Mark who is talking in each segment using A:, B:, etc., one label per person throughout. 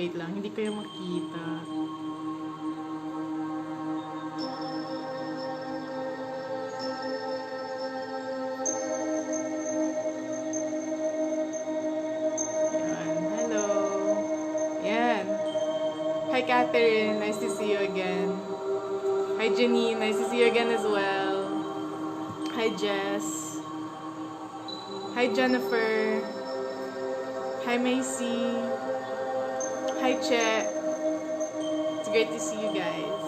A: Wait lang, hindi kayo makita. Yan. Hello. Yan. Hi, Catherine. Nice to see you again. Hi, Janine. Nice to see you again as well. Hi, Jess. Hi, Jennifer. Hi, Macy. Hi, Che. It's great to see you guys.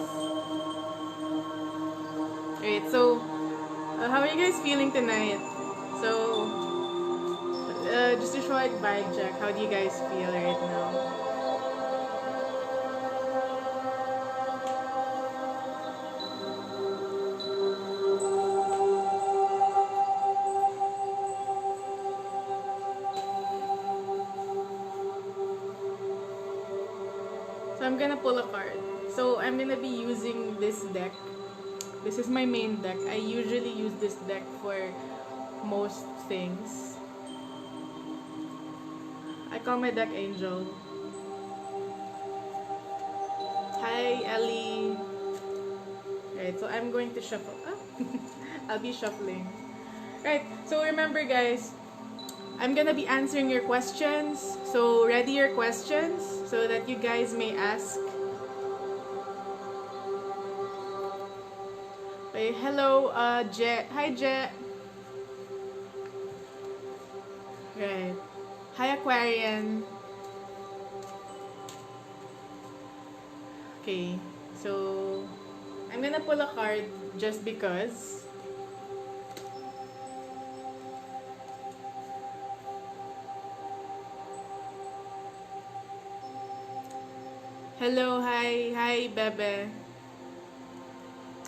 A: Alright, so, how are you guys feeling tonight? So, just a short vibe check. How do you guys feel right now? So I'm gonna pull a card. So I'm gonna be using this deck. This is my main deck. I usually use this deck for most things. I call my deck Angel. Hi, Ellie. Right, so I'm going to shuffle. I'll be shuffling. Right, so remember guys, I'm gonna be answering your questions. So ready your questions so that you guys may ask. Okay, hello, Jet. Hi, Jet. Right. Hi, Aquarian. Okay, so I'm gonna pull a card just because. Hello, hi, Bebe.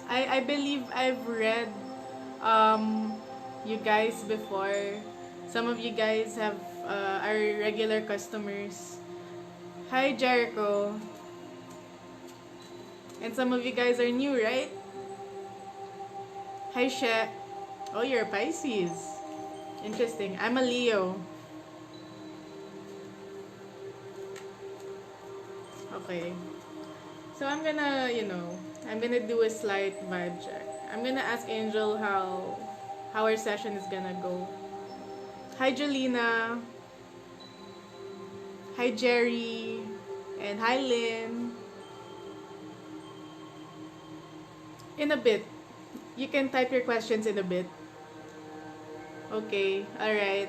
A: I believe I've read you guys before. Some of you guys have are regular customers. Hi, Jericho. And some of you guys are new, right? Hi, She. Oh, you're a Pisces. Interesting. I'm a Leo. Okay. So I'm gonna, I'm gonna do a slight vibe check. I'm gonna ask Angel how our session is gonna go. Hi, Jolina. Hi, Jerry. And hi, Lynn. In a bit. You can type your questions in a bit. Okay, alright.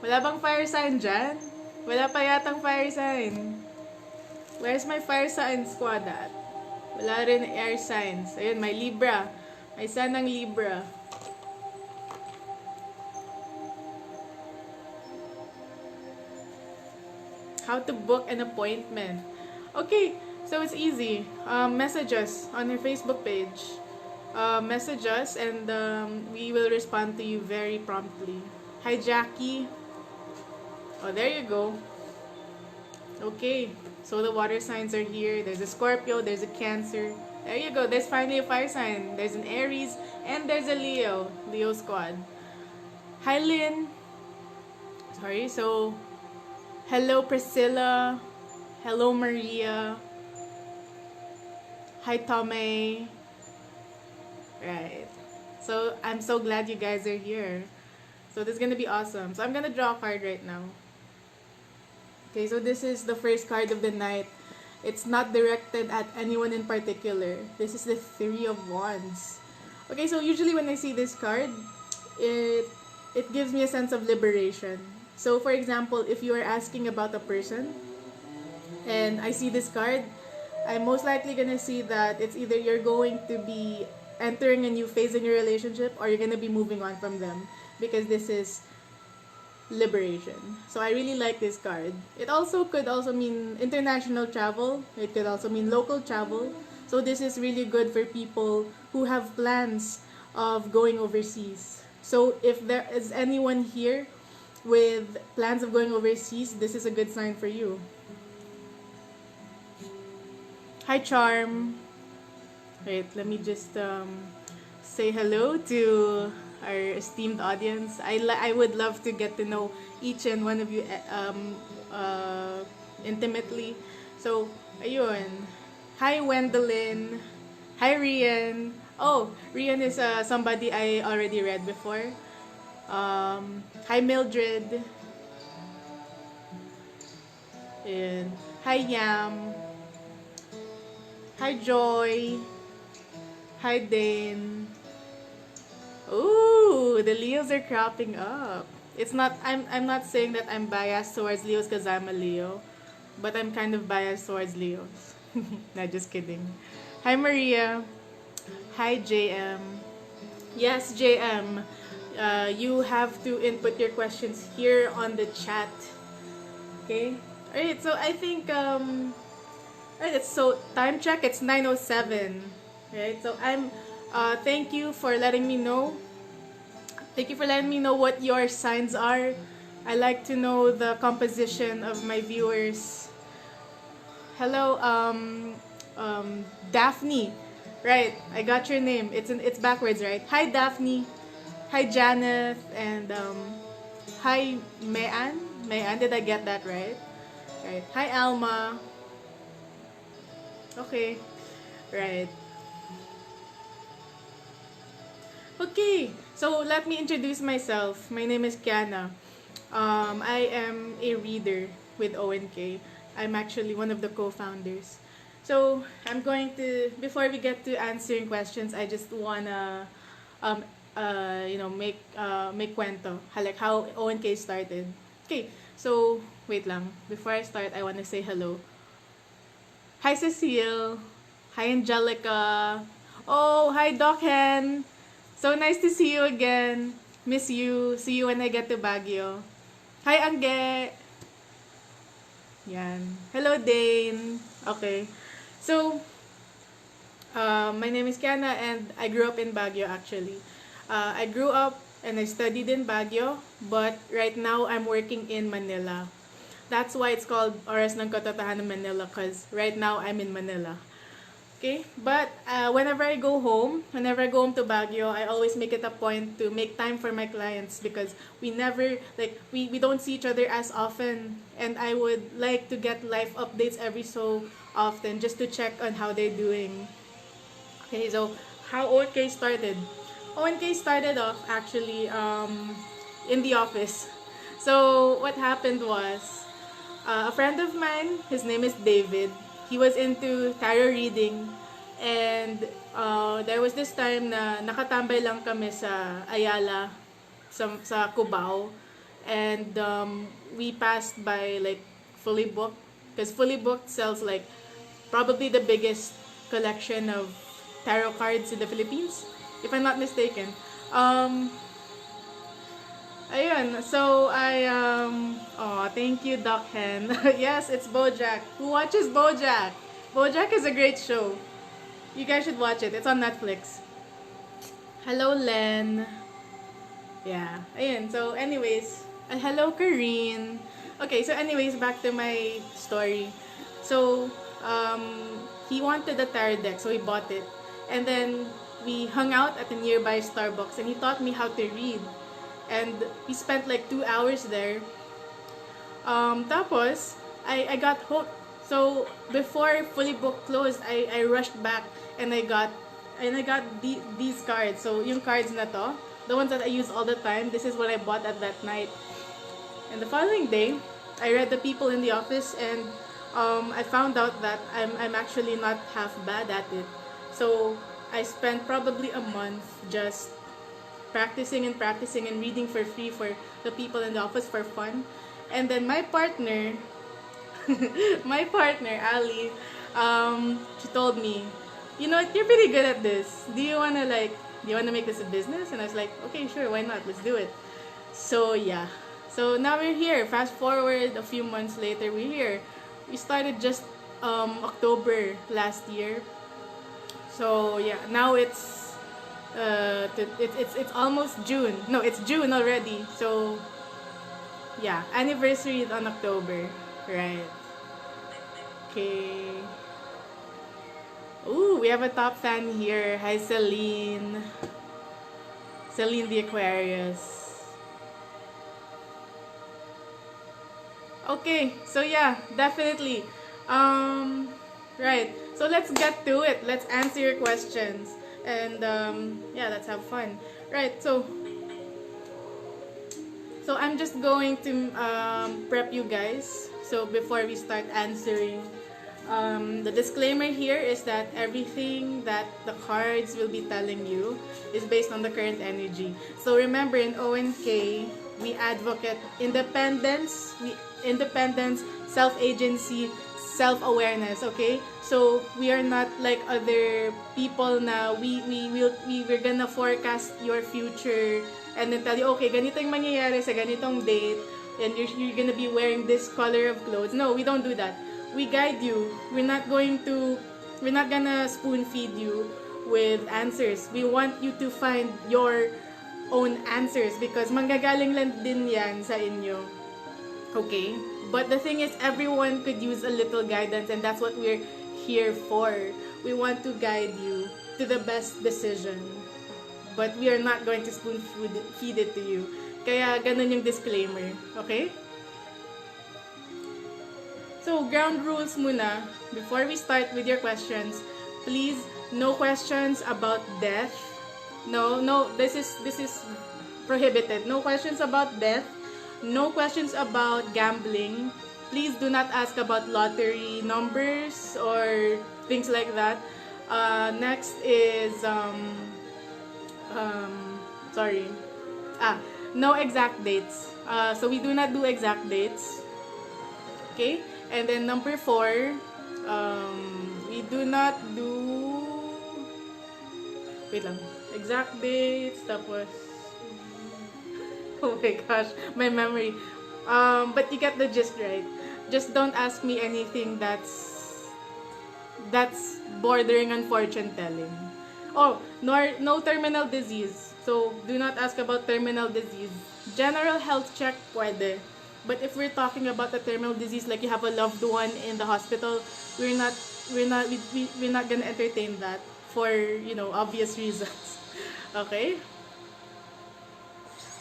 A: Wala bang fire sign dyan? Wala pa yatang fire sign. Where's my fire sign squad at? Wala rin air signs. Ayun, may Libra. May sun ng Libra. How to book an appointment. Okay, so it's easy. Message us on your Facebook page. Message us and we will respond to you very promptly. Hi, Jackie. Oh, there you go. Okay, so the water signs are here. There's a Scorpio, there's a Cancer. There you go. There's finally a fire sign. There's an Aries and there's a Leo. Leo squad. Hi, Lynn. Sorry, so hello, Priscilla. Hello, Maria. Hi, Tomei. Right. So I'm so glad you guys are here. So this is gonna be awesome. So I'm gonna draw a card right now. Okay, so this is the first card of the night. It's not directed at anyone in particular. This is the Three of Wands. Okay, so usually when I see this card, it gives me a sense of liberation. So for example, if you are asking about a person and I see this card, I'm most likely gonna see that it's either you're going to be entering a new phase in your relationship or you're gonna be moving on from them, because this is liberation. So I really like this card. It also could also mean international travel. It could also mean local travel. So this is really good for people who have plans of going overseas. So if there is anyone here with plans of going overseas, this is a good sign for you. Hi, Charm. Wait, let me just say hello to our esteemed audience. I would love to get to know each and one of you intimately. So, ayun. Hi, Wendelin. Hi, Rian. Oh, Rian is somebody I already read before. Hi, Mildred. And hi, Yam. Hi, Joy. Hi, Dane. Ooh, the Leos are cropping up. It's not. I'm not saying that I'm biased towards Leos because I'm a Leo, but I'm kind of biased towards Leos. Not just kidding. Hi, Maria. Hi, JM. Yes, JM. You have to input your questions here on the chat. Okay. All right. So I think Right, it's so time check. It's 9:07. Right. So I'm. Thank you for letting me know. Thank you for letting me know what your signs are. I like to know the composition of my viewers. Hello, Daphne. Right, I got your name. It's backwards, right? Hi, Daphne. Hi, Janeth, and hi, Mayan. Mayan, did I get that right? Right. Hi, Alma. Okay. Right. Okay, so let me introduce myself. My name is Kiana. I am a reader with ONK. I'm actually one of the co-founders. So I'm going to, before we get to answering questions, I just wanna, um, make kwento, like how ONK started. Okay, so wait lang. Before I start, I wanna say hello. Hi, Cecile. Hi, Angelica. Oh, hi, Doc Hen. So nice to see you again. Miss you. See you when I get to Baguio. Hi, Angge. Yan. Hello, Dane. Okay. So, my name is Kiana and I grew up in Baguio actually. I grew up and I studied in Baguio, but right now I'm working in Manila. That's why it's called Oras ng Katotohanan Manila because right now I'm in Manila. Okay, but whenever I go home to Baguio, I always make it a point to make time for my clients because we never, we don't see each other as often. And I would like to get life updates every so often just to check on how they're doing. Okay, so how ONK started? ONK started off actually in the office. So what happened was a friend of mine, his name is David. He was into tarot reading and there was this time na nakatambay lang kami sa Ayala sa Cubao and we passed by like Fully Booked because Fully Booked sells like probably the biggest collection of tarot cards in the Philippines, if I'm not mistaken. Um, Ayun, so thank you, Doc Hen. Yes, it's BoJack. Who watches BoJack? BoJack is a great show. You guys should watch it. It's on Netflix. Hello, Len. Yeah, ayun. So, anyways, hello, Kareen. Okay, so anyways, back to my story. So, he wanted a tarot deck, so he bought it. And then, we hung out at a nearby Starbucks, and he taught me how to read. And we spent like 2 hours there. Tapos, I got hooked. So, before Fully Booked closed, I rushed back and I got these cards. So, yung cards na to, the ones that I use all the time, this is what I bought at that night. And the following day, I read the people in the office and I found out that I'm actually not half bad at it. So, I spent probably a month just practicing and reading for free for the people in the office for fun. And then my partner, my partner, Ali, she told me, you know what, you're pretty good at this. Do you wanna make this a business? And I was like, okay, sure, why not? Let's do it. So yeah. So now we're here. Fast forward a few months later, we're here. We started just October last year. So yeah, now it's almost June. No, it's June already. So yeah, anniversary is on October, right? Okay. Ooh, we have a top fan here. Hi, Celine. Celine the Aquarius. Okay, so yeah, definitely. Right. So let's get to it. Let's answer your questions. And yeah, let's have fun. Right. So I'm just going to prep you guys. So before we start answering, the disclaimer here is that everything that the cards will be telling you is based on the current energy. So remember, in ONK, we advocate independence, self-agency, self-awareness. Okay, so we are not like other people. Na we're gonna forecast your future and then tell you, okay, ganito yung mangyayari sa ganitong date, and you're gonna be wearing this color of clothes. No, we don't do that. We guide you. We're not gonna spoon feed you with answers. We want you to find your own answers because manggagaling lang din yan sa inyo. Okay? But the thing is, everyone could use a little guidance, and that's what we're here for. We want to guide you to the best decision. But we are not going to spoon feed it to you. Kaya ganun yung disclaimer. Okay? So, ground rules muna. Before we start with your questions, please, no questions about death. No, this is prohibited. No questions about death. No questions about gambling. Please do not ask about lottery numbers or things like that. Next is sorry. No exact dates. So we do not do exact dates. Okay? And then number 4, we do not do, wait lang, exact dates, tapos, oh my gosh, my memory. But you get the gist, right? Just don't ask me anything that's bordering on fortune telling. Oh, no terminal disease. So, do not ask about terminal disease. General health check, pwede. But if we're talking about a terminal disease, like you have a loved one in the hospital, we're not gonna entertain that for, obvious reasons. Okay?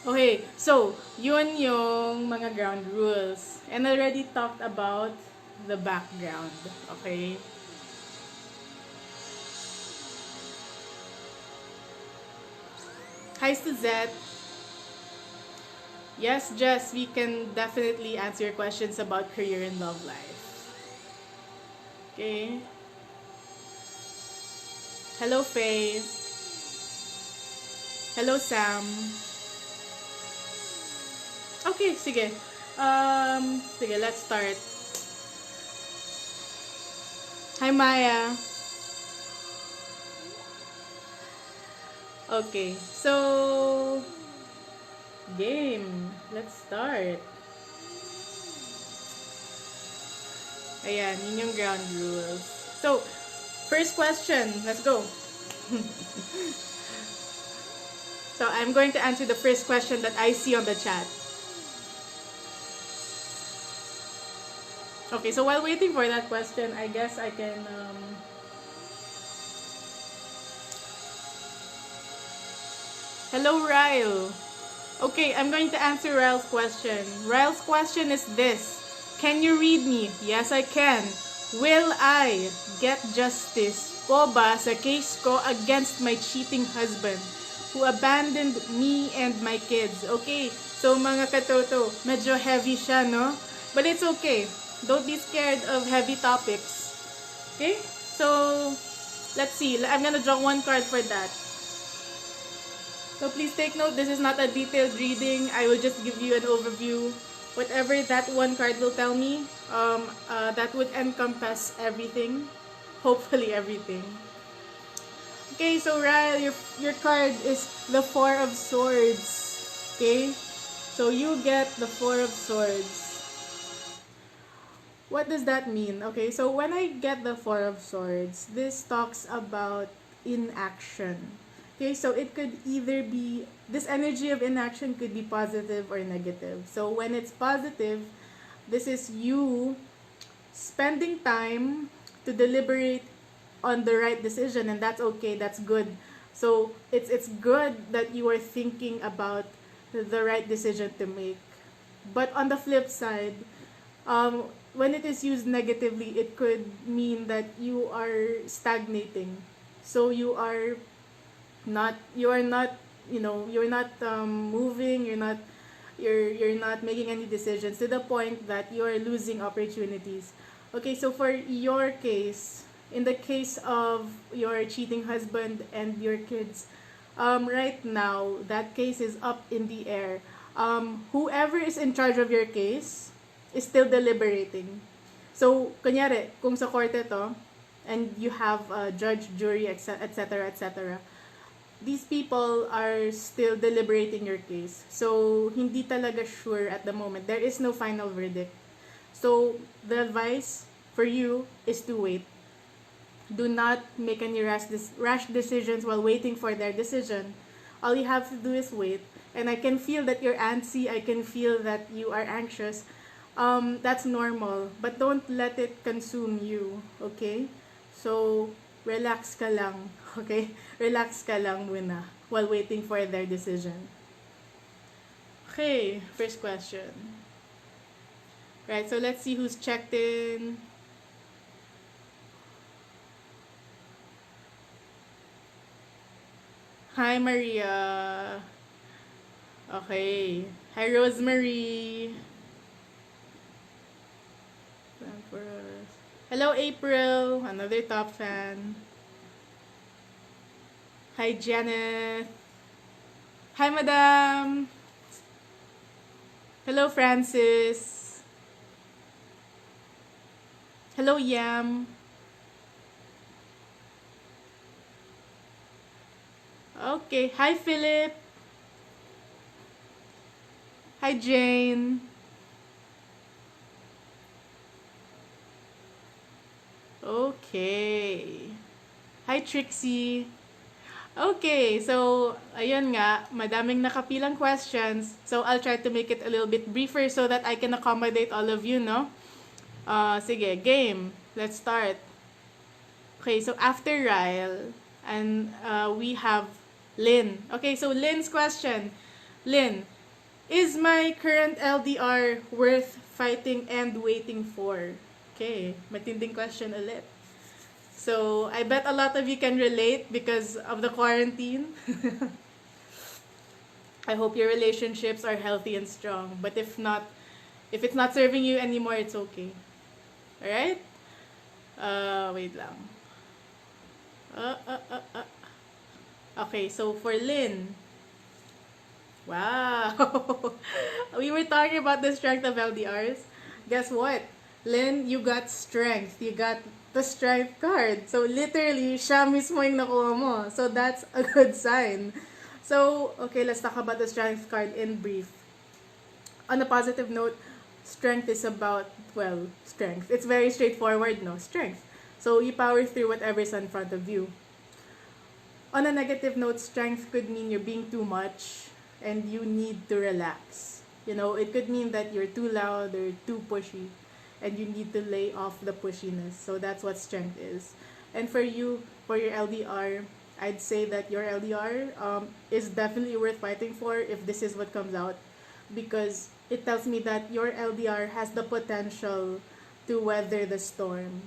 A: Okay, so, yun yung mga ground rules. And I already talked about the background. Okay? Hi, Suzette. Yes, Jess, we can definitely answer your questions about career and love life. Okay. Hello, Faye. Hello, Sam. Okay, sige. Sige, let's start. Hi, Maya. Okay, so game. Let's start. Ayan, yun yung ground rules. So, first question. Let's go. So, I'm going to answer the first question that I see on the chat. Okay, so while waiting for that question, I guess I can Hello, Ryle. Okay, I'm going to answer Ryle's question. Ryle's question is this. Can you read me? Yes, I can. Will I get justice ko ba sa case ko against my cheating husband who abandoned me and my kids? Okay, so mga ka-toto, medyo heavy siya, no? But it's okay. Don't be scared of heavy topics. Okay? So, let's see. I'm gonna draw one card for that. So please take note, this is not a detailed reading. I will just give you an overview. Whatever that one card will tell me, that would encompass everything. Hopefully everything. Okay, so Ryle, your card is the 4 of Swords. Okay? So you get the 4 of Swords. What does that mean? Okay, so when I get the 4 of Swords, this talks about inaction. Okay, so it could either be, this energy of inaction could be positive or negative. So when it's positive, this is you spending time to deliberate on the right decision, and that's okay, that's good. So it's good that you are thinking about the right decision to make. But on the flip side, When it is used negatively, it could mean that you are stagnating. So you are not, you're not moving, you're not making any decisions, to the point that you are losing opportunities. Okay, so for your case, in the case of your cheating husband and your kids, right now that case is up in the air. Whoever is in charge of your case is still deliberating. So kunyari kung sa korte to, and you have a judge, jury, etc., etc., these people are still deliberating your case. So, hindi talaga sure at the moment. There is no final verdict. So, the advice for you is to wait. Do not make any rash decisions while waiting for their decision. All you have to do is wait. And I can feel that you're antsy. I can feel that you are anxious. That's normal. But don't let it consume you. Okay? So, relax ka lang. Okay? Relax ka lang muna while waiting for their decision. Okay, first question. Right, so let's see who's checked in. Hi, Maria. Okay. Hi, Rosemary. Hello, April. Another top fan. Hi, Janet. Hi, Madam. Hello, Francis. Hello, Yam. Okay. Hi, Philip. Hi, Jane. Okay. Hi, Trixie. Okay, so ayun nga, madaming nakapilang questions. So I'll try to make it a little bit briefer so that I can accommodate all of you, no? Sige, game. Let's start. Okay, so after Ryle, and we have Lynn. Okay, so Lynn's question. Lynn, is my current LDR worth fighting and waiting for? Okay, matinding question ulit. So, I bet a lot of you can relate because of the quarantine. I hope your relationships are healthy and strong. But if not, if it's not serving you anymore, it's okay. Alright? Wait lang. Okay, so for Lynn. Wow! We were talking about the strength of LDRs. Guess what? Lynn, you got strength. You got the strength card. So, literally, siya mismo yung nakuha mo. So, that's a good sign. So, okay, let's talk about the strength card in brief. On a positive note, strength is about, well, strength. It's very straightforward, no? Strength. So, you power through whatever's in front of you. On a negative note, strength could mean you're being too much and you need to relax. You know, it could mean that you're too loud or too pushy and you need to lay off the pushiness. So that's what strength is. And for you, for your LDR, I'd say that your LDR is definitely worth fighting for if this is what comes out, because it tells me that your LDR has the potential to weather the storm.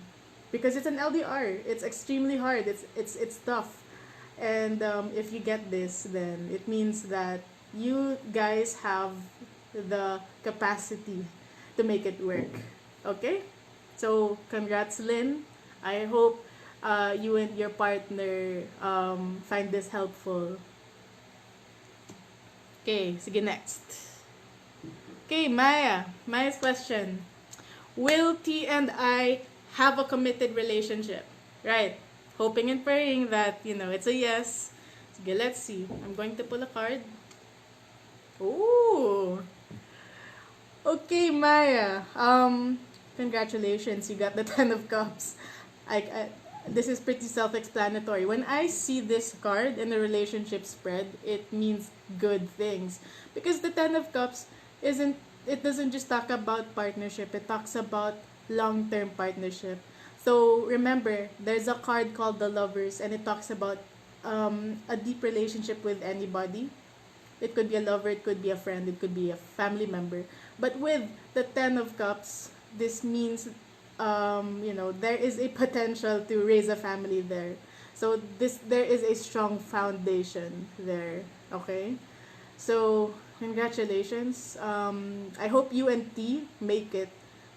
A: Because it's an LDR, it's extremely hard. It's tough, and if you get this, then it means that you guys have the capacity to make it work. Okay? So, congrats, Lynn. I hope you and your partner find this helpful. Okay, sige, next. Okay, Maya. Maya's question. Will T and I have a committed relationship? Right. Hoping and praying that, it's a yes. Sige, let's see. I'm going to pull a card. Ooh. Okay, Maya. Congratulations. You got the Ten of Cups. This is pretty self-explanatory. When I see this card in the relationship spread, it means good things. Because the Ten of Cups it doesn't just talk about partnership. It talks about long-term partnership. So remember, there's a card called the Lovers, and it talks about a deep relationship with anybody. It could be a lover, it could be a friend, it could be a family member. But with the Ten of Cups, this means, there is a potential to raise a family there. So there is a strong foundation there. Okay. So congratulations. I hope you and T make it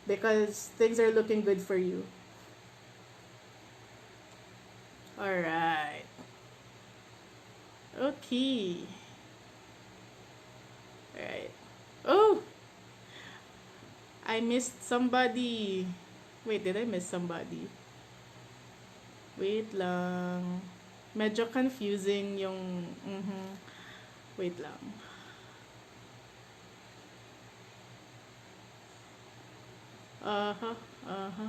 A: because things are looking good for you. All right. Okay. All right. Oh, I missed somebody. Wait, did I miss somebody? Wait lang. Medyo confusing yung... Wait lang. Uh-huh. Uh-huh.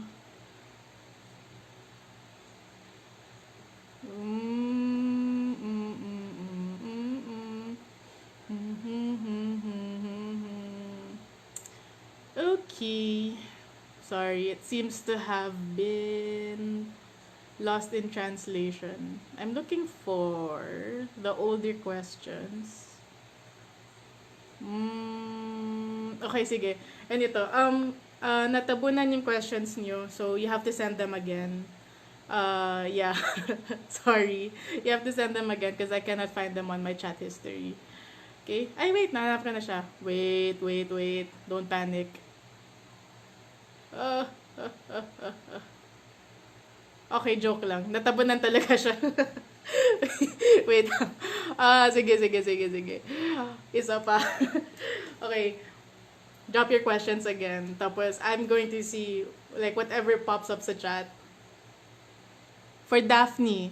A: Mm, mm, mm, mm, mm, mm. Okay. Sorry, it seems to have been lost in translation. I'm looking for the older questions. Okay, sige. And ito, natabunan yung questions nyo, so you have to send them again. Yeah. Sorry. You have to send them again because I cannot find them on my chat history. Okay? Ay, wait. Nahanap ko na siya. Wait, wait, wait. Don't panic. Uh, okay, joke lang. Natabunan talaga siya. Wait. Sige, sige, sige, sige. Isa pa. Okay. Drop your questions again. Tapos, I'm going to see, like, whatever pops up sa chat. For Daphne,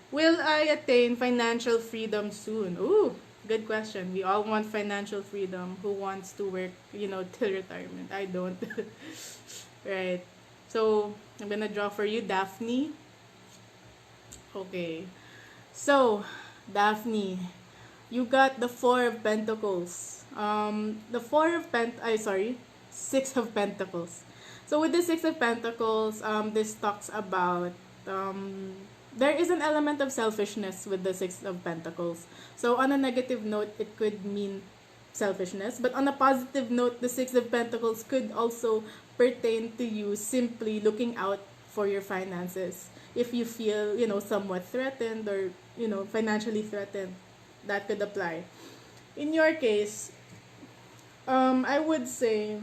A: will I attain financial freedom soon? Ooh, good question. We all want financial freedom. Who wants to work, till retirement? I don't. Right. So, I'm gonna draw for you, Daphne. Okay. So, Daphne, you got the Four of Pentacles. Six of Pentacles. So, with the Six of Pentacles, this talks about there is an element of selfishness with the Six of Pentacles. So, on a negative note, it could mean selfishness. But on a positive note, the Six of Pentacles could also pertain to you simply looking out for your finances. If you feel, somewhat threatened or, financially threatened, that could apply. In your case, I would say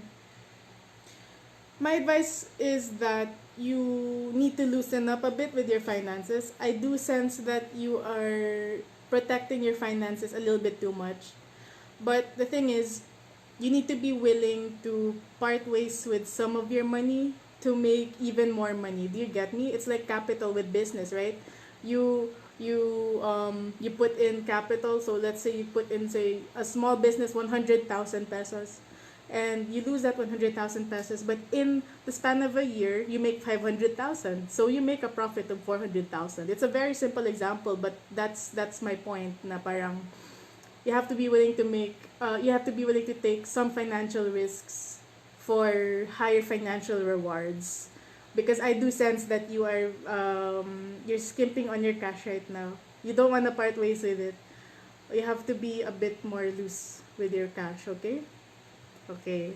A: my advice is that you need to loosen up a bit with your finances. I do sense that you are protecting your finances a little bit too much. But the thing is, you need to be willing to part ways with some of your money to make even more money. Do you get me? It's like capital with business, right? You put in capital. So let's say you put in, say, a small business 100,000 pesos, and you lose that 100,000 pesos. But in the span of a year, you make 500,000. So you make a profit of 400,000. It's a very simple example, but that's my point. Na parang you have to be willing to take some financial risks for higher financial rewards, because I do sense that you're skimping on your cash right now. You don't want to part ways with it. You have to be a bit more loose with your cash. Okay,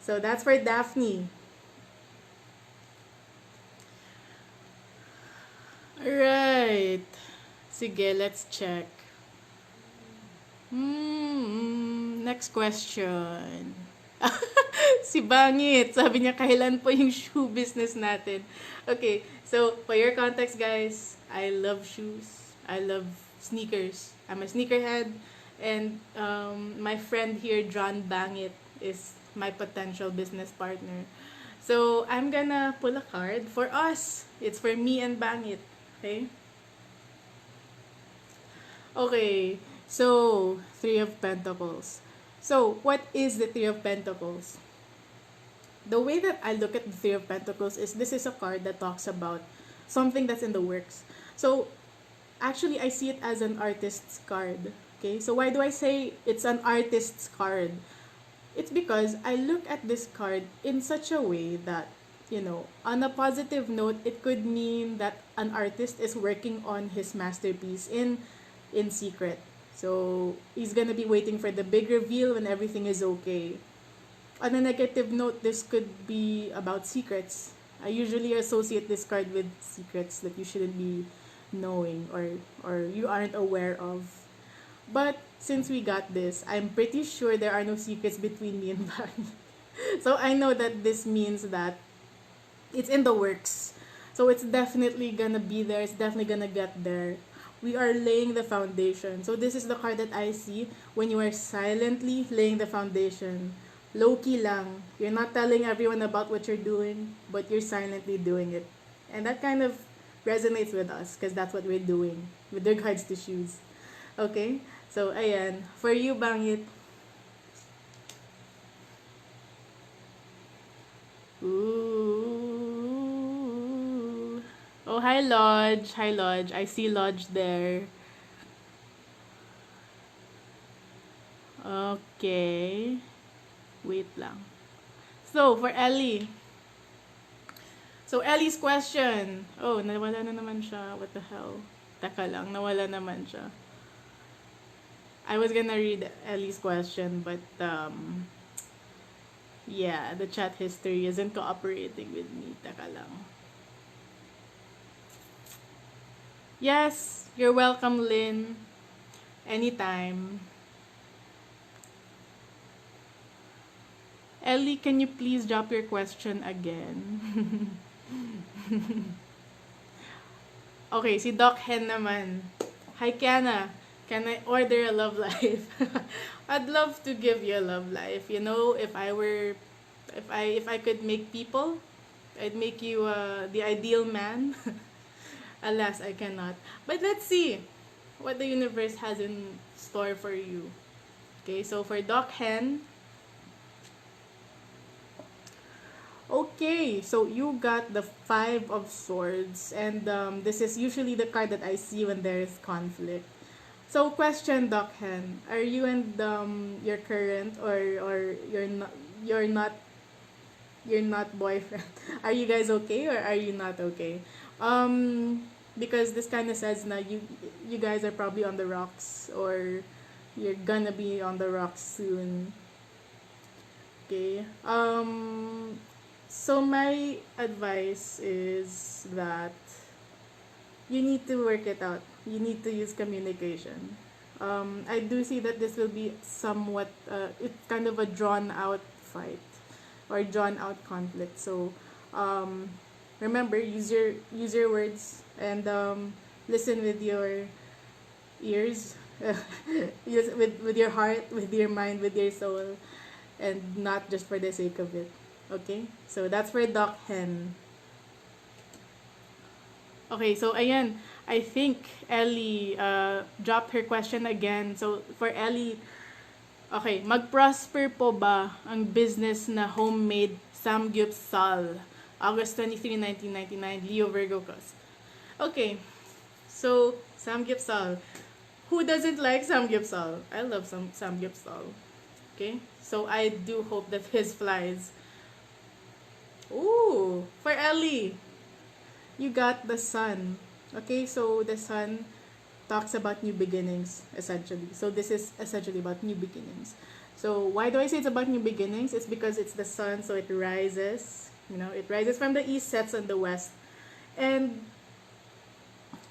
A: so that's for Daphne. Alright. Sige, let's check. Next question. Si Bangit, sabi niya, kailan po yung shoe business natin? Okay, so for your context, guys, I love shoes. I love sneakers. I'm a sneakerhead. And my friend here, John Bangit, is my potential business partner. So I'm gonna pull a card for us. It's for me and Bangit. Okay? Okay, so Three of Pentacles. So, what is the Three of Pentacles? The way that I look at the Three of Pentacles is this is a card that talks about something that's in the works. So, actually, I see it as an artist's card. Okay, so why do I say it's an artist's card? It's because I look at this card in such a way that, on a positive note, it could mean that an artist is working on his masterpiece in secret. So, he's gonna be waiting for the big reveal when everything is okay. On a negative note, this could be about secrets. I usually associate this card with secrets that you shouldn't be knowing, or you aren't aware of. But since we got this, I'm pretty sure there are no secrets between me and Barney. So I know that this means that it's in the works. So it's definitely gonna be there. It's definitely gonna get there. We are laying the foundation. So this is the card that I see when you are silently laying the foundation. Low key lang. You're not telling everyone about what you're doing, but you're silently doing it. And that kind of resonates with us because that's what we're doing with regards to shoes. Okay? So ayan, for you Bangit. Ooh. Oh, hi Lodge. Hi Lodge. I see Lodge there. Okay. Wait lang. So, for Ellie. So, Ellie's question. Oh, nawala na naman siya. What the hell? Taka lang, nawala naman siya. I was gonna read Ellie's question, but yeah, the chat history isn't cooperating with me. Taka lang. Yes, you're welcome, Lynn. Anytime. Ellie, can you please drop your question again? Okay, si Doc Hen naman. Hi, Kiana. Can I order a love life? I'd love to give you a love life. You know, if I could make people, I'd make you the ideal man. Alas, I cannot. But let's see what the universe has in store for you. Okay, so for Doc Hen, okay, so you got the Five of Swords, and this is usually the card that I see when there is conflict. So, question, Doc Hen, are you and your current, or you're not boyfriend? Are you guys okay, or are you not okay? Because this kind of says na you guys are probably on the rocks, or you're gonna be on the rocks soon. Okay. So my advice is that you need to work it out. You need to use communication. I do see that this will be somewhat, it's kind of a drawn out fight or drawn out conflict. So remember, use your words, and listen with your ears, use with your heart, with your mind, with your soul, and not just for the sake of it. Okay? So that's for Doc Hen. Okay, so ayan, I think Ellie dropped her question again. So for Ellie, okay, mag-prosper po ba ang business na homemade samgyupsal? August 23, 1999, Leo Virgo Cos. Okay, so samgyupsal. Who doesn't like samgyupsal? I love some samgyupsal. Okay, so I do hope that his flies. Ooh, for Ellie, you got the sun. Okay, so the sun talks about new beginnings, essentially. So this is essentially about new beginnings. So why do I say it's about new beginnings? It's because it's the sun, so it rises. It rises from the east, sets on the west, and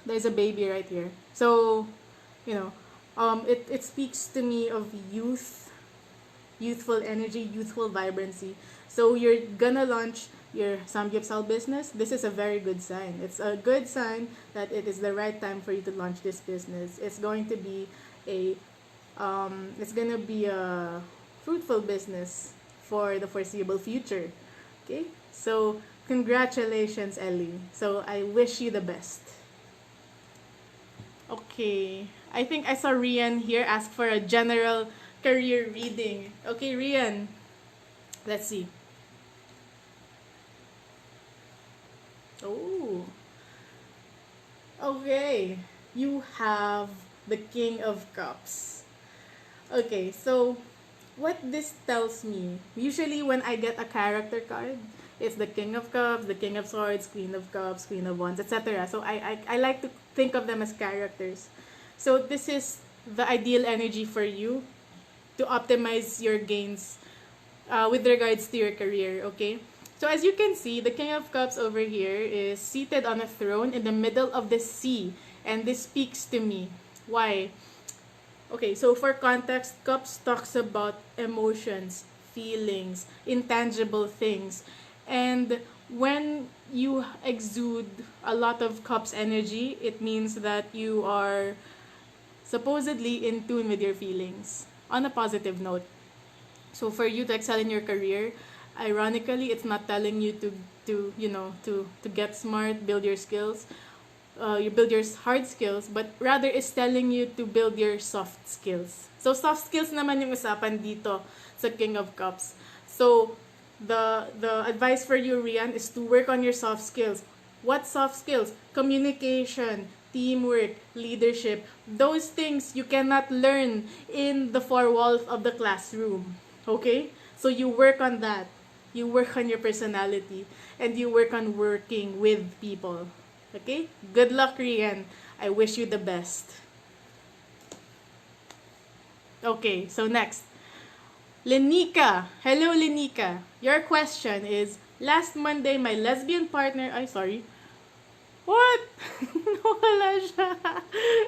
A: there's a baby right here. So, it speaks to me of youth, youthful energy, youthful vibrancy. So you're gonna launch your samgyeopsal business. This is a very good sign. It's a good sign that it is the right time for you to launch this business. It's going to be a fruitful business for the foreseeable future. Okay, so congratulations, Ellie. So I wish you the best. Okay, I think I saw Rian here ask for a general career reading. Okay, Rian, let's see. Oh, okay. You have the King of Cups. Okay, so what this tells me, usually when I get a character card, it's the King of Cups, the King of Swords, Queen of Cups, Queen of Wands, etc. So I like to think of them as characters. So this is the ideal energy for you to optimize your gains with regards to your career, okay? So as you can see, the King of Cups over here is seated on a throne in the middle of the sea. And this speaks to me. Why? Okay, so for context, Cups talks about emotions, feelings, intangible things. And when you exude a lot of Cups energy, it means that you are supposedly in tune with your feelings on a positive note. So for you to excel in your career, ironically, it's not telling you to get smart, build your skills, you build your hard skills, but rather is telling you to build your soft skills. So soft skills naman yung usapan dito sa King of Cups. So the advice for you, Rian, is to work on your soft skills. What soft skills? Communication, teamwork, leadership. Those things you cannot learn in the four walls of the classroom. Okay? So you work on that. You work on your personality and you work on working with people. Okay? Good luck, Rian. I wish you the best. Okay, so next. Lenika. Hello, Lenika. Your question is, last Monday, my lesbian partner... Ay, sorry. What? Wala siya.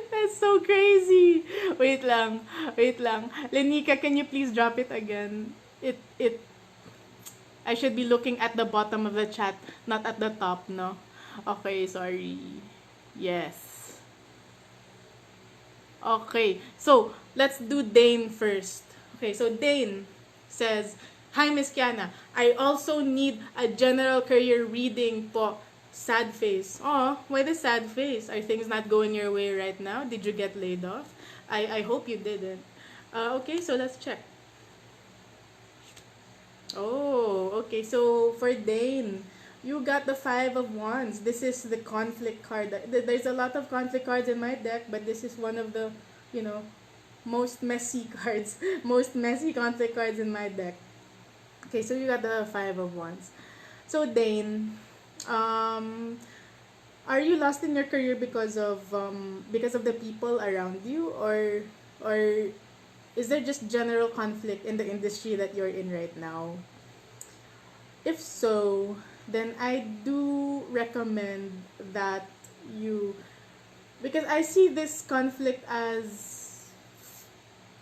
A: That's so crazy. Wait lang. Wait lang. Lenika, can you please drop it again? I should be looking at the bottom of the chat, not at the top, no? Okay, sorry. Yes. Okay, so let's do Dane first. Okay, so Dane says, Hi, Miss Kiana. I also need a general career reading po. Sad face. Oh, why the sad face? Are things not going your way right now? Did you get laid off? I hope you didn't. Okay, so let's check. Oh, okay. So for Dane, you got the Five of Wands. This is the conflict card. There's a lot of conflict cards in my deck, but this is one of the, you know, most messy cards, most messy conflict cards in my deck. Okay, so you got the Five of Wands. So Dane, um, are you lost in your career because of the people around you, or is there just general conflict in the industry that you're in right now? If so, then I do recommend that you, because I see this conflict as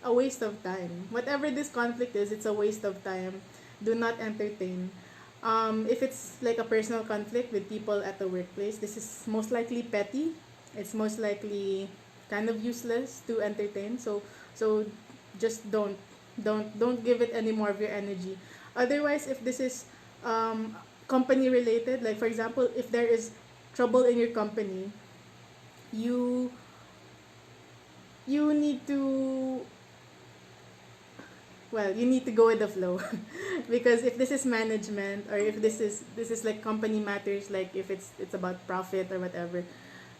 A: a waste of time. Whatever this conflict is, it's a waste of time. Do not entertain. If it's like a personal conflict with people at the workplace, this is most likely petty. It's most likely kind of useless to entertain. So just don't give it any more of your energy. Otherwise, if this is company related, like for example, if there is trouble in your company, you you need to, well, you need to go with the flow. Because if this is management, or if this is like company matters, like if it's about profit or whatever,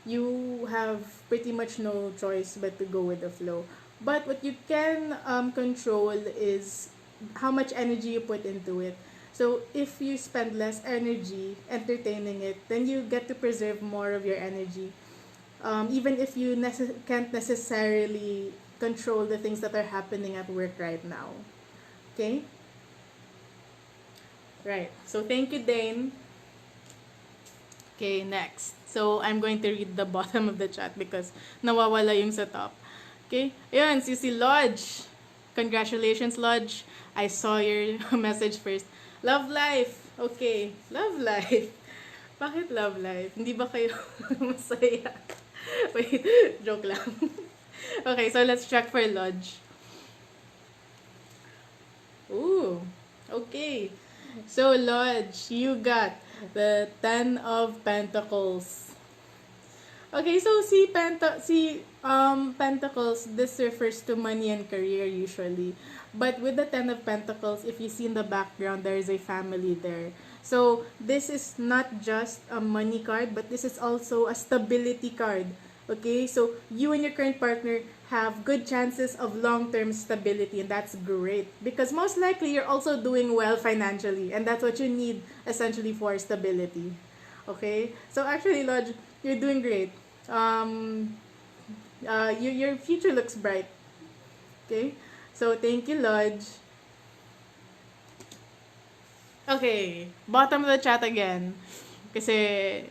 A: you have pretty much no choice but to go with the flow. But what you can control is how much energy you put into it. So if you spend less energy entertaining it, then you get to preserve more of your energy. Even if you can't necessarily control the things that are happening at work right now. Okay? Right. So thank you, Dane. Okay, next. So I'm going to read the bottom of the chat because nawawala yung sa top. Okay? Ayun, si Lodge. Congratulations, Lodge. I saw your message first. Love life. Okay. Love life. Bakit love life? Hindi ba kayo masaya? Wait, joke lang. Okay, so let's check for Lodge. Ooh, okay. So Lodge, you got the Ten of Pentacles. Okay, so Pentacles, this refers to money and career usually. But with the Ten of Pentacles, if you see in the background, there is a family there. So this is not just a money card, but this is also a stability card. Okay, so you and your current partner have good chances of long-term stability, and that's great because most likely you're also doing well financially, and that's what you need essentially for stability. Okay, so actually, Lodge, you're doing great. Your future looks bright. Okay, so thank you, Lodge. Okay, bottom of the chat again. Kasi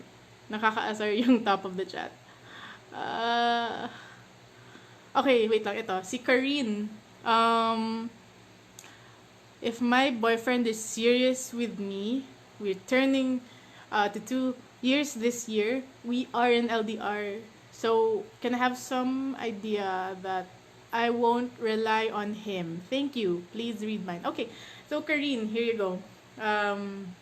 A: nakakaasar yung top of the chat. Uh, okay, wait lang. Ito, si Karine. Um, if my boyfriend is serious with me, we're turning to 2 years this year. We are in LDR. So, can I have some idea that I won't rely on him? Thank you. Please read mine. Okay, so Karine, here you go. Um,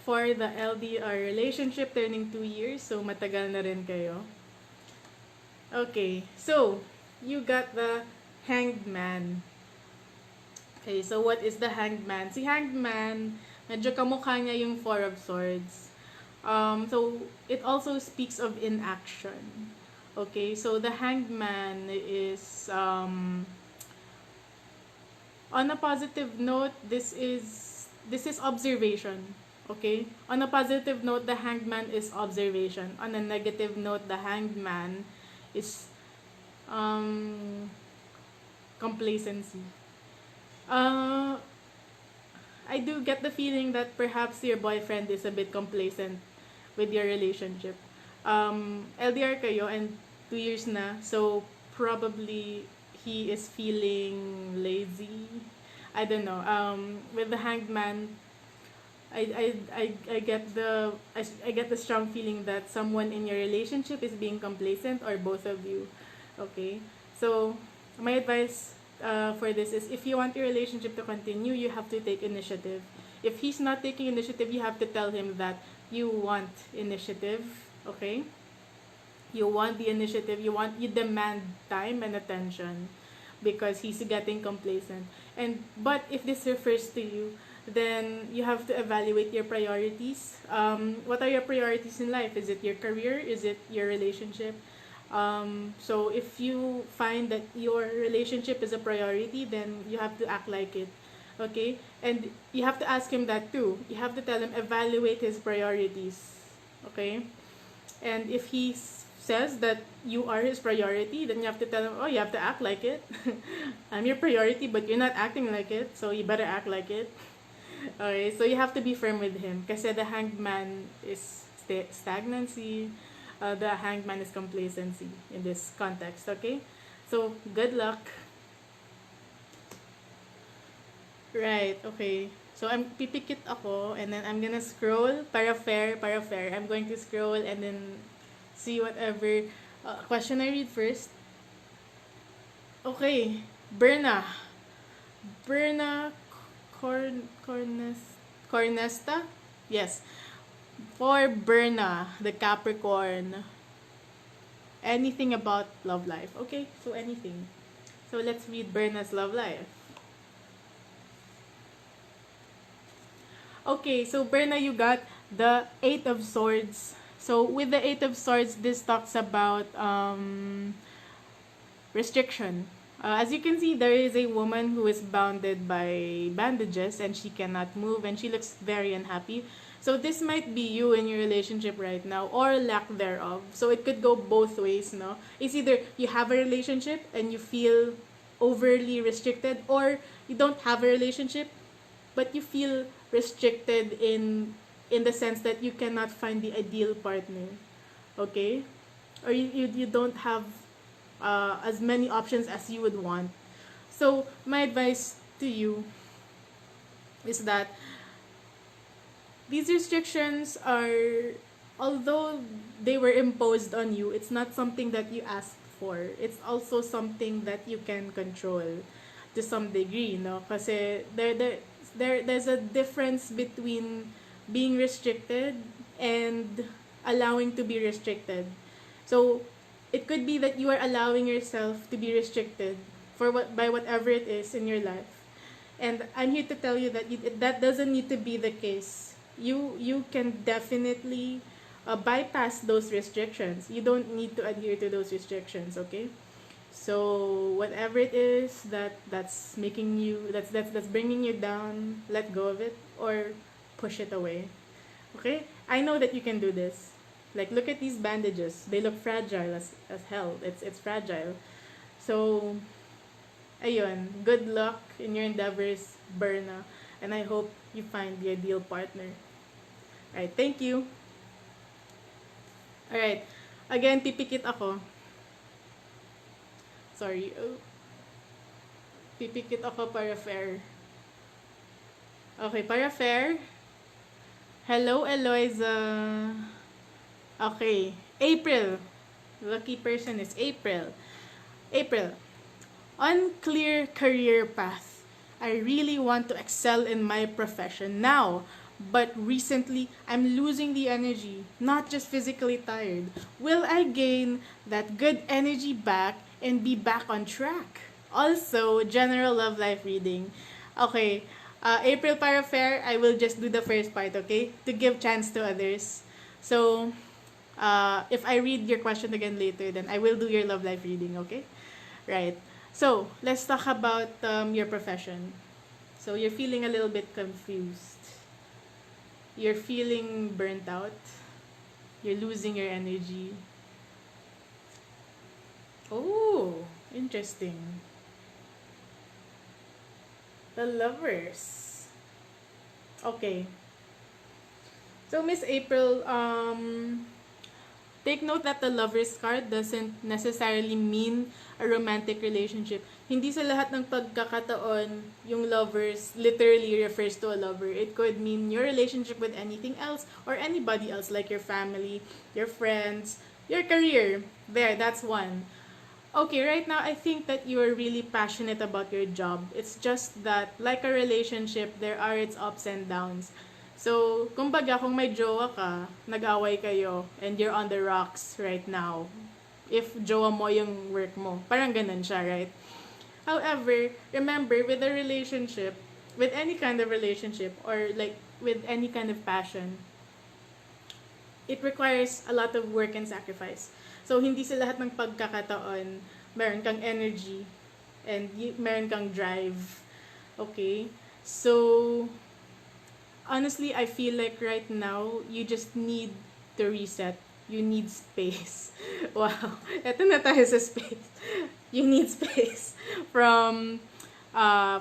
A: for the LDR relationship, turning 2 years, so matagal na rin kayo. Okay, so you got the Hanged Man. Okay, so what is the Hanged Man? Si Hanged Man, medyo kamukha niya yung Four of Swords. So it also speaks of inaction. Okay, so the Hanged Man is on a positive note, this is observation. Okay? On a positive note, the Hanged Man is observation. On a negative note, the Hanged Man is um complacency. Uh I do get the feeling that perhaps your boyfriend is a bit complacent with your relationship. LDR kayo and 2 years na, so probably he is feeling lazy. I don't know. With the Hanged Man, I get I get the strong feeling that someone in your relationship is being complacent, or both of you. Okay, so my advice for this is, if you want your relationship to continue, you have to take initiative. If he's not taking initiative, you have to tell him that you want initiative. Okay, you want the initiative. You demand time and attention because he's getting complacent. And but if this refers to you, then you have to evaluate your priorities. What are your priorities in life? Is it your career? Is it your relationship? So if you find that your relationship is a priority, then you have to act like it. Okay? And you have to ask him that too. You have to tell him, evaluate his priorities. Okay? And if he says that you are his priority, then you have to tell him, oh, you have to act like it. I'm your priority, but you're not acting like it, so you better act like it. Okay, so you have to be firm with him. Kasi the Hanged Man is stagnancy. The Hanged Man is complacency in this context. Okay, so good luck. Right. Okay. So I'm pipikit ako, and then I'm gonna scroll para fair, para fair. I'm going to scroll and then see whatever question I read first. Okay, Berna. Berna Cornesta? Yes. For Berna, the Capricorn, anything about love life. Okay, so anything. So let's read Berna's love life. Okay, so Berna, you got the Eight of Swords. So with the Eight of Swords, this talks about restriction. As you can see, there is a woman who is bounded by bandages and she cannot move and she looks very unhappy. So this might be you in your relationship right now, or lack thereof. So it could go both ways, no? It's either you have a relationship and you feel overly restricted, or you don't have a relationship but you feel restricted in the sense that you cannot find the ideal partner. Okay? Or you don't have as many options as you would want. So my advice to you is that these restrictions are, although they were imposed on you, it's not something that you asked for. It's also something that you can control to some degree, no? Kasi there's a difference between being restricted and allowing to be restricted. So it could be that you are allowing yourself to be restricted for by whatever it is in your life. And I'm here to tell you that that doesn't need to be the case. You can definitely bypass those restrictions. You don't need to adhere to those restrictions, okay? So whatever it is that's making you that's bringing you down, let go of it or push it away. Okay? I know that you can do this. Like, look at these bandages. They look fragile as hell. It's fragile. So ayun, good luck in your endeavors, Berna. And I hope you find the ideal partner. Alright, thank you. Alright, again, pipikit ako. Sorry. Oh, pipikit ako para fair. Okay, para fair. Hello, Eloisa. Okay, April. Lucky person is April. April. Unclear career path. I really want to excel in my profession now, but recently I'm losing the energy, not just physically tired. Will I gain that good energy back and be back on track? Also, general love life reading. Okay, April para fair, I will just do the first part, okay? To give chance to others. So, if I read your question again later, then I will do your love life reading, okay? Right. So, let's talk about your profession. So, you're feeling a little bit confused. You're feeling burnt out. You're losing your energy. Oh, interesting. The lovers. Okay. So, Miss April, take note that the lover's card doesn't necessarily mean a romantic relationship. Hindi sa lahat ng pagkakataon, yung lovers literally refers to a lover. It could mean your relationship with anything else or anybody else, like your family, your friends, your career. There, that's one. Okay, right now, I think that you are really passionate about your job. It's just that, like a relationship, there are its ups and downs. So, kumbaga, kung may jowa ka, nag-away kayo, and you're on the rocks right now, if jowa mo yung work mo, parang ganun siya, right? However, remember, with a relationship, with any kind of relationship, or like, with any kind of passion, it requires a lot of work and sacrifice. So, hindi sa lahat ng pagkakataon, meron kang energy, and meron kang drive. Okay? So, honestly, I feel like right now, you just need to reset. You need space. Wow. Eto na tayo sa space. You need space from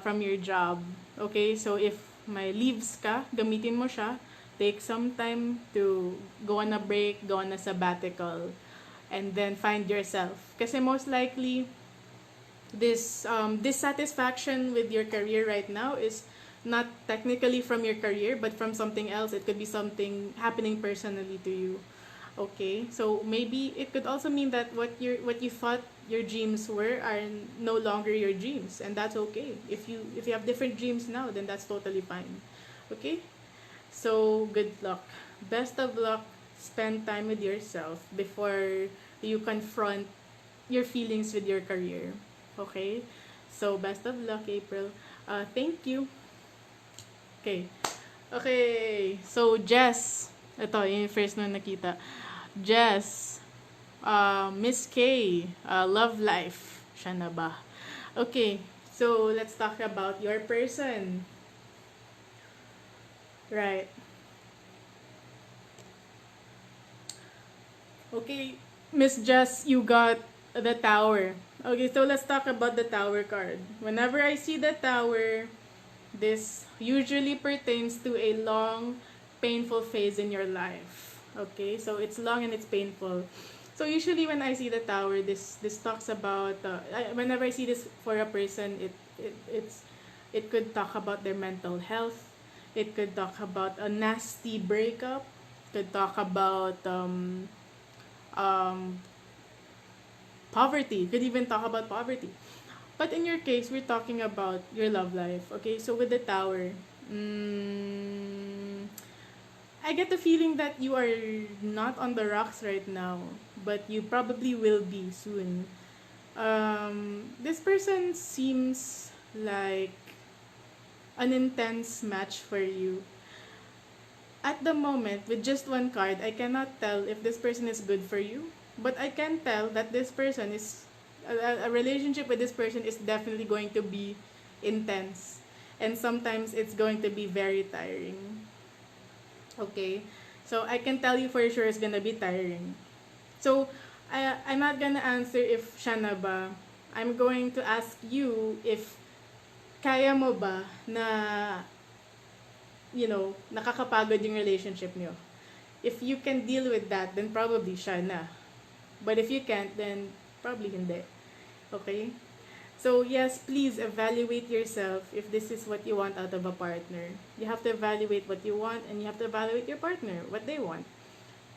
A: your job. Okay? So, if may leaves ka, gamitin mo siya. Take some time to go on a break, go on a sabbatical, and then find yourself. Kasi most likely, this dissatisfaction with your career right now is not technically from your career, but from something else. It could be something happening personally to you. Okay, so maybe it could also mean that what you thought your dreams were are no longer your dreams, and that's okay. If you have different dreams now, then that's totally fine. Okay, so good luck. Best of luck. Spend time with yourself before you confront your feelings with your career. Okay, so best of luck, April. Thank you. Okay. Okay. So, Jess. Ito, yung first na nakita. Jess. Miss K. Love life. Siya na ba? Okay. So, let's talk about your person. Right. Okay. Miss Jess, you got the tower. Okay, so let's talk about the tower card. Whenever I see the tower, this usually pertains to a long, painful phase in your life. Okay, so it's long and it's painful. So usually when I see the tower, this talks about whenever I see this for a person, it could talk about their mental health. It could talk about a nasty breakup. Could talk about um, poverty. Could even talk about poverty. But in your case, we're talking about your love life. Okay, so with the tower, I get the feeling that you are not on the rocks right now, but you probably will be soon. This person seems like an intense match for you. At the moment, with just one card, I cannot tell if this person is good for you, but I can tell that this person is a relationship with this person is definitely going to be intense, and sometimes it's going to be very tiring. Okay, so I can tell you for sure it's gonna be tiring. So I'm not gonna answer if siya na ba, I'm going to ask you if kaya mo ba na, nakakapagod yung relationship niyo. If you can deal with that, then probably siya na. But if you can't, then probably hindi. Okay? So yes, please evaluate yourself if this is what you want out of a partner. You have to evaluate what you want and you have to evaluate your partner, what they want.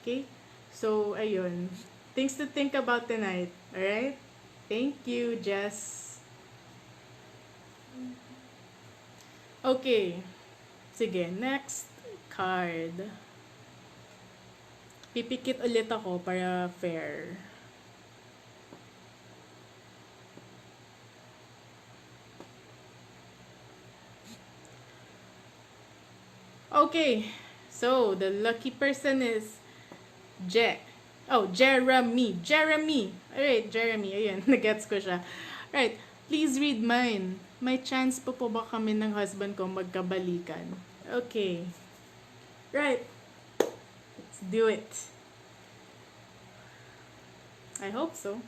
A: Okay? So, ayun. Things to think about tonight. Alright? Thank you, Jess. Okay. Sige, next card. Pipikit ulit ako para fair. Okay. So, the lucky person is Jeremy. Jeremy. Alright, Jeremy. Ayan, nagets ko siya. Alright, please read mine. May chance po ba kami ng husband ko magkabalikan? Okay. Right. Let's do it. I hope so.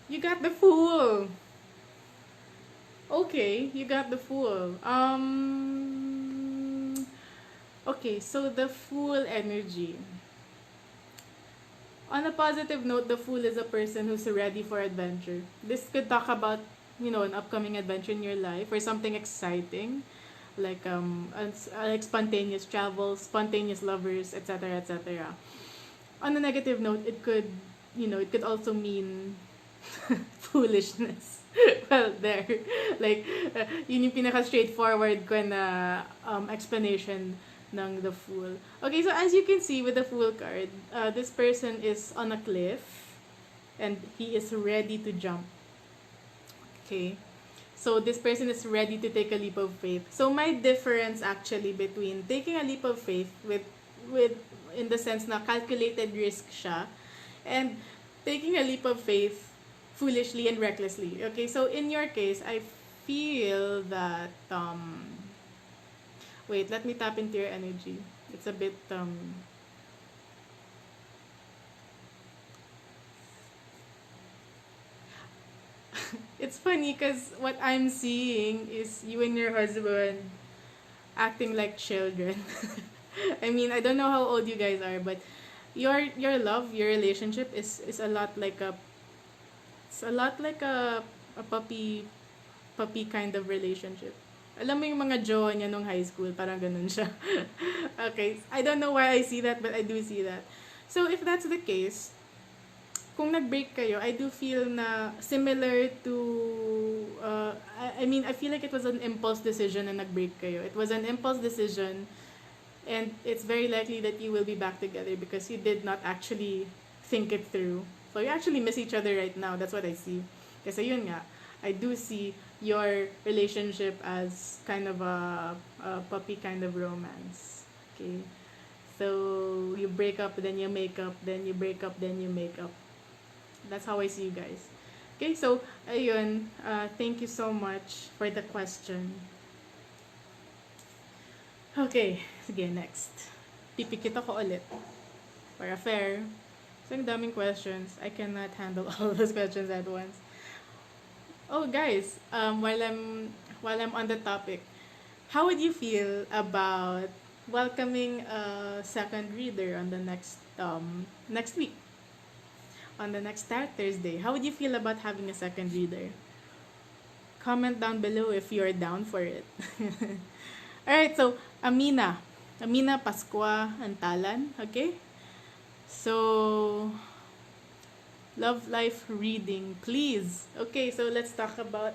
A: You got the Fool. Okay, you got the Fool. Okay, so the Fool energy. On a positive note, the Fool is a person who's ready for adventure. This could talk about, an upcoming adventure in your life or something exciting, like spontaneous travels, spontaneous lovers, etc., etc. On a negative note, it could also mean foolishness. Well, there, like, yun yung pinaka-straightforward ko na explanation ng the Fool. Okay, so as you can see with the Fool card, this person is on a cliff and he is ready to jump. Okay, so this person is ready to take a leap of faith. So my difference actually between taking a leap of faith with in the sense na calculated risk siya and taking a leap of faith foolishly and recklessly. Okay, so in your case, I feel that wait, let me tap into your energy. It's a bit it's funny because what I'm seeing is you and your husband acting like children. I mean, I don't know how old you guys are, but your relationship is a lot like a puppy kind of relationship. Alam mo yung mga jowa niya nung high school, parang ganun siya. Okay, I don't know why I see that, but I do see that. So if that's the case, kung nag-break kayo, I do feel na similar to, I feel like it was an impulse decision na nag-break kayo. It was an impulse decision and it's very likely that you will be back together because you did not actually think it through. So you actually miss each other right now. That's what I see. Kasi yun nga, I do see your relationship as kind of a puppy kind of romance. Okay? So you break up, then you make up, then you break up, then you make up. That's how I see you guys. Okay, so ayun, thank you so much for the question. Okay, sige, next. Pipikit ako ulit. Para fair. So, ang daming questions. I cannot handle all those questions at once. Oh, guys, while I'm on the topic, how would you feel about welcoming a second reader on the next week? On the next Thursday. How would you feel about having a second reader? Comment down below if you're down for it. Alright, so Amina Pascua Antalan, okay? So love life reading, please. Okay, so let's talk about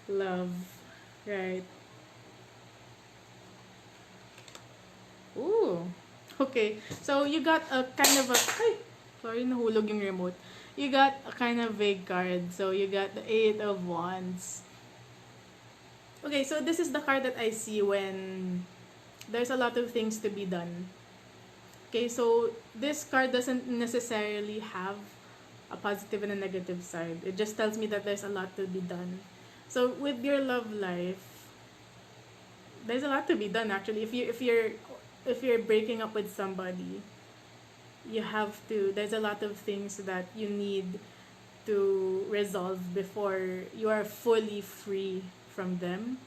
A: love. Right. Ooh. Okay. So you got a kind of a sorry, nahulog yung remote. You got a kind of vague card. So you got the 8 of Wands. Okay, so this is the card that I see when there's a lot of things to be done. Okay, so this card doesn't necessarily have a positive and a negative side. It just tells me that there's a lot to be done. So with your love life, there's a lot to be done actually. If you're breaking up with somebody, you have to, there's a lot of things that you need to resolve before you are fully free from them.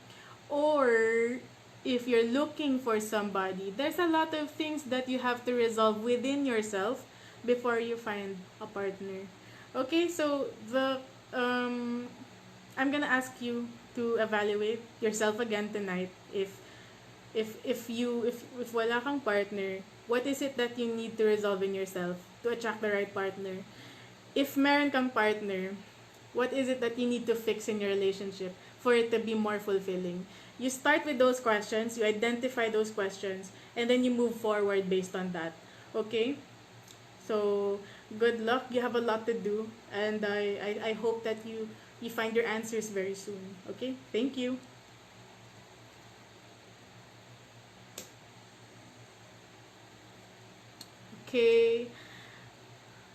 A: Or if you're looking for somebody, there's a lot of things that you have to resolve within yourself before you find a partner. Okay, so the I'm gonna ask you to evaluate yourself again tonight. If wala kang partner, what is it that you need to resolve in yourself to attract the right partner? If meron kang partner, what is it that you need to fix in your relationship for it to be more fulfilling? You start with those questions, you identify those questions, and then you move forward based on that. Okay? So, good luck. You have a lot to do, and I hope that you find your answers very soon. Okay? Thank you. Okay.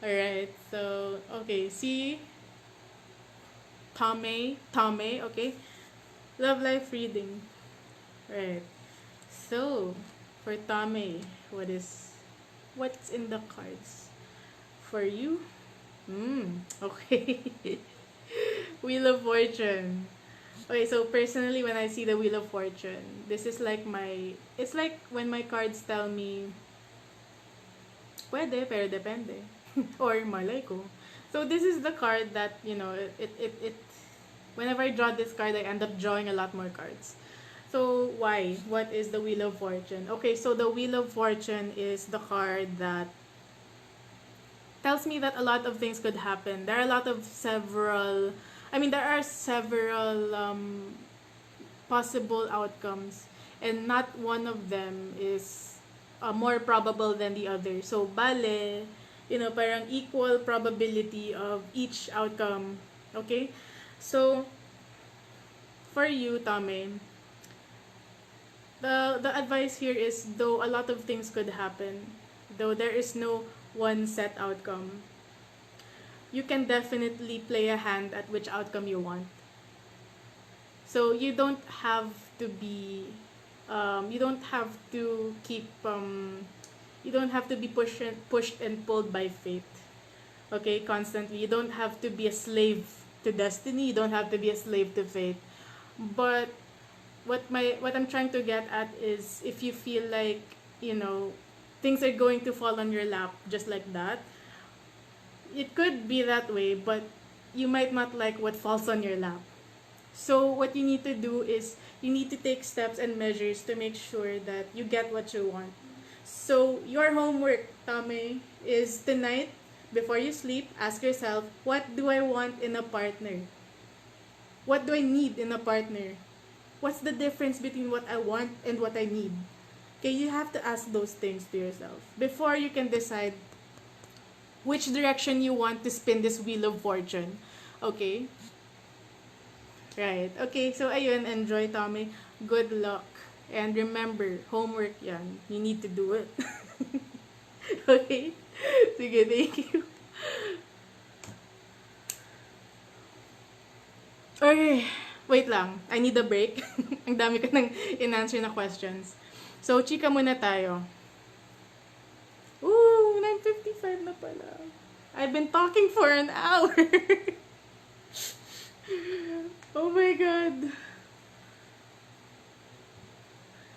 A: Alright. So, okay. See, Tame, okay? Love life reading. Right. So, for Tame, what's in the cards for you? Okay. Wheel of Fortune. Okay, so personally, when I see the Wheel of Fortune, this is like it's like when my cards tell me, pwede, pero depende. Or malay ko. So this is the card that, whenever I draw this card, I end up drawing a lot more cards. So why? What is the Wheel of Fortune? Okay, so the Wheel of Fortune is the card that tells me that a lot of things could happen. There are several possible outcomes, and not one of them is more probable than the other. So, bale, parang equal probability of each outcome. Okay? So, for you, Tame, the advice here is, though a lot of things could happen, though there is no one set outcome, you can definitely play a hand at which outcome you want. So you don't have to keep, you don't have to be pushed and pulled by fate. Okay, constantly. You don't have to be a slave to destiny. You don't have to be a slave to fate. But what I'm trying to get at is, if you feel like, things are going to fall on your lap just like that, it could be that way, but you might not like what falls on your lap. So what you need to do is, you need to take steps and measures to make sure that you get what you want. So your homework, Tame, is tonight, before you sleep, ask yourself, what do I want in a partner? What do I need in a partner? What's the difference between what I want and what I need? Okay, you have to ask those things to yourself before you can decide which direction you want to spin this Wheel of Fortune. Okay? Right. Okay, so ayun, enjoy, Tommy. Good luck. And remember, homework yan. You need to do it. Okay? Sige, thank you. Okay, wait lang. I need a break. Ang dami ko nang in-answer na questions. So, chika muna tayo. Ooh, 9:55 na pala. I've been talking for an hour. Oh my God.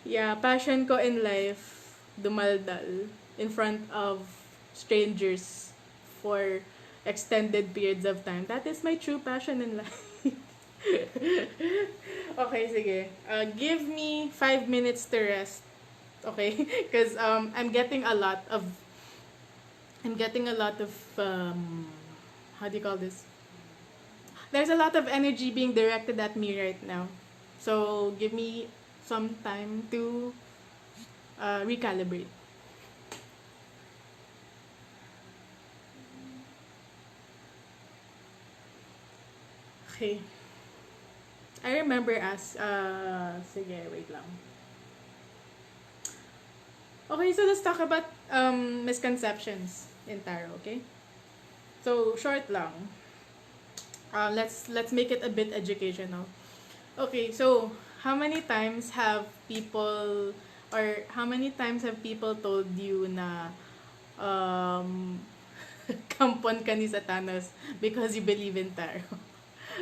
A: Yeah, passion ko in life, dumaldal in front of strangers for extended periods of time. That is my true passion in life. Okay, sige. Give me 5 minutes to rest. Okay? Because I'm getting a lot of, how do you call this? There's a lot of energy being directed at me right now. So, give me some time to recalibrate. Okay. I remember sige, wait lang. Okay, so let's talk about misconceptions in tarot, okay? So, short lang. Let's make it a bit educational. Okay, so how many times have people told you na um, kampon ka ni Satanas because you believe in tarot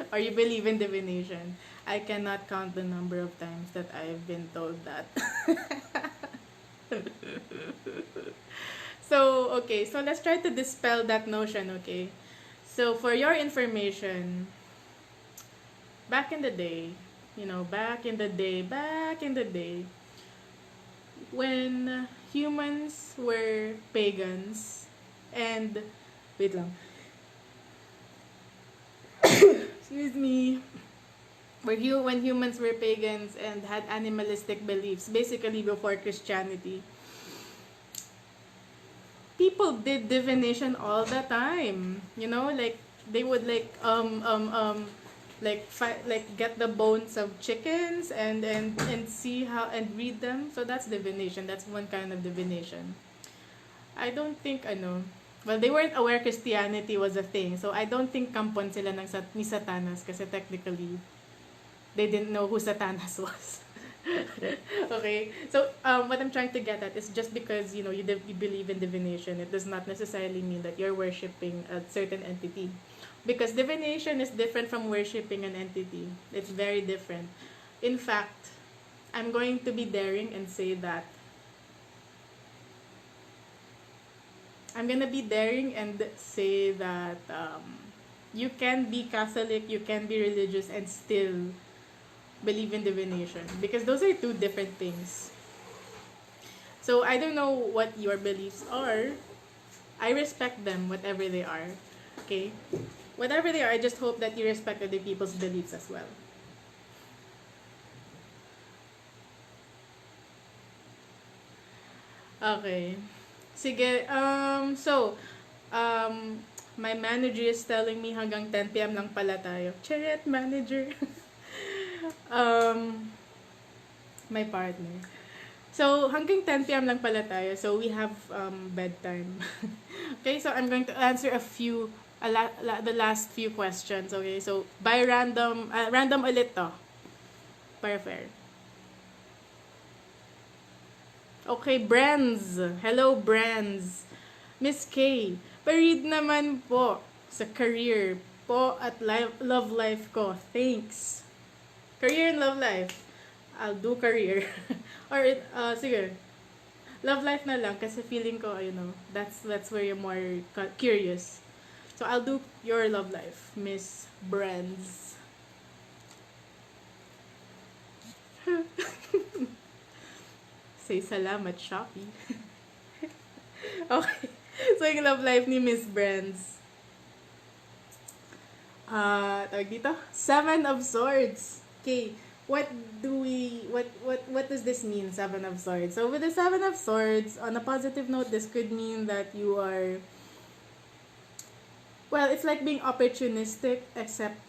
A: or you believe in divination. I cannot count the number of times that I've been told that. So, okay, so let's try to dispel that notion, okay? So, for your information, back in the day, back in the day, when humans were pagans and, wait lang, excuse me, when humans were pagans and had animalistic beliefs, basically before Christianity, people did divination all the time. Like they would like get the bones of chickens and see how and read them. So that's divination. That's one kind of divination. I don't think well, they weren't aware Christianity was a thing. So I don't think kampon sila ni Satanas kasi technically they didn't know who Satanas was. Okay, so what I'm trying to get at is just because you believe in divination, it does not necessarily mean that you're worshiping a certain entity, because divination is different from worshiping an entity. It's very different. In fact, I'm going to be daring and say that you can be Catholic, you can be religious, and still believe in divination, because those are two different things. So I don't know what your beliefs are. I respect them, whatever they are. Okay? Whatever they are, I just hope that you respect other people's beliefs as well. Okay. Sige, my manager is telling me hanggang 10 p.m. lang pala tayo. Charet, manager. um, my partner. So, hanggang 10 p.m. lang pala tayo. So, we have bedtime. Okay, so I'm going to answer the last few questions. Okay, so by random ulit to. Para fair. Okay, Brands. Hello, Brands. Miss K, paread naman po sa career po at love life ko. Thanks. Career and love life. I'll do career. Or, sige. Love life na lang kasi feeling ko, that's where you're more curious. So, I'll do your love life, Miss Brands. Say salamat, Shopee. Okay. So, yung love life ni Miss Brands. Tawag dito? Seven of Swords. Okay. What does this mean, Seven of Swords? So, with the Seven of Swords, on a positive note, this could mean that you are, well, it's like being opportunistic, except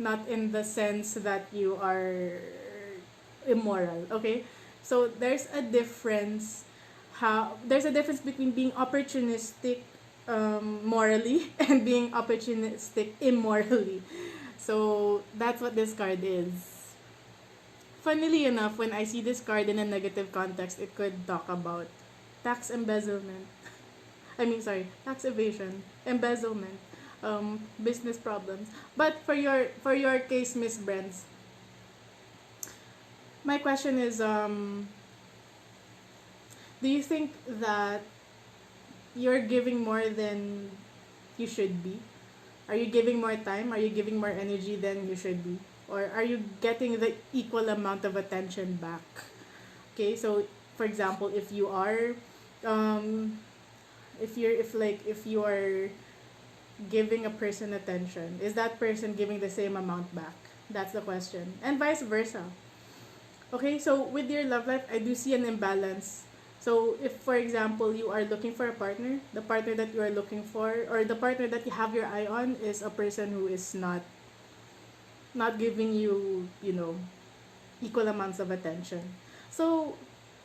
A: not in the sense that you are immoral, okay? So, there's a difference between being opportunistic morally and being opportunistic immorally. So, that's what this card is. Funnily enough, when I see this card in a negative context, it could talk about tax embezzlement. Tax evasion, embezzlement, business problems. But for your case, Miss Brands, my question is, do you think that you're giving more than you should be? Are you giving more time? Are you giving more energy than you should be? Or are you getting the equal amount of attention back? Okay, so for example, if you are if you are giving a person attention, is that person giving the same amount back? That's the question. And vice versa. Okay, so with your love life, I do see an imbalance. So if, for example, you are looking for a partner, the partner that you are looking for, or the partner that you have your eye on, is a person who is not giving you, equal amounts of attention. So,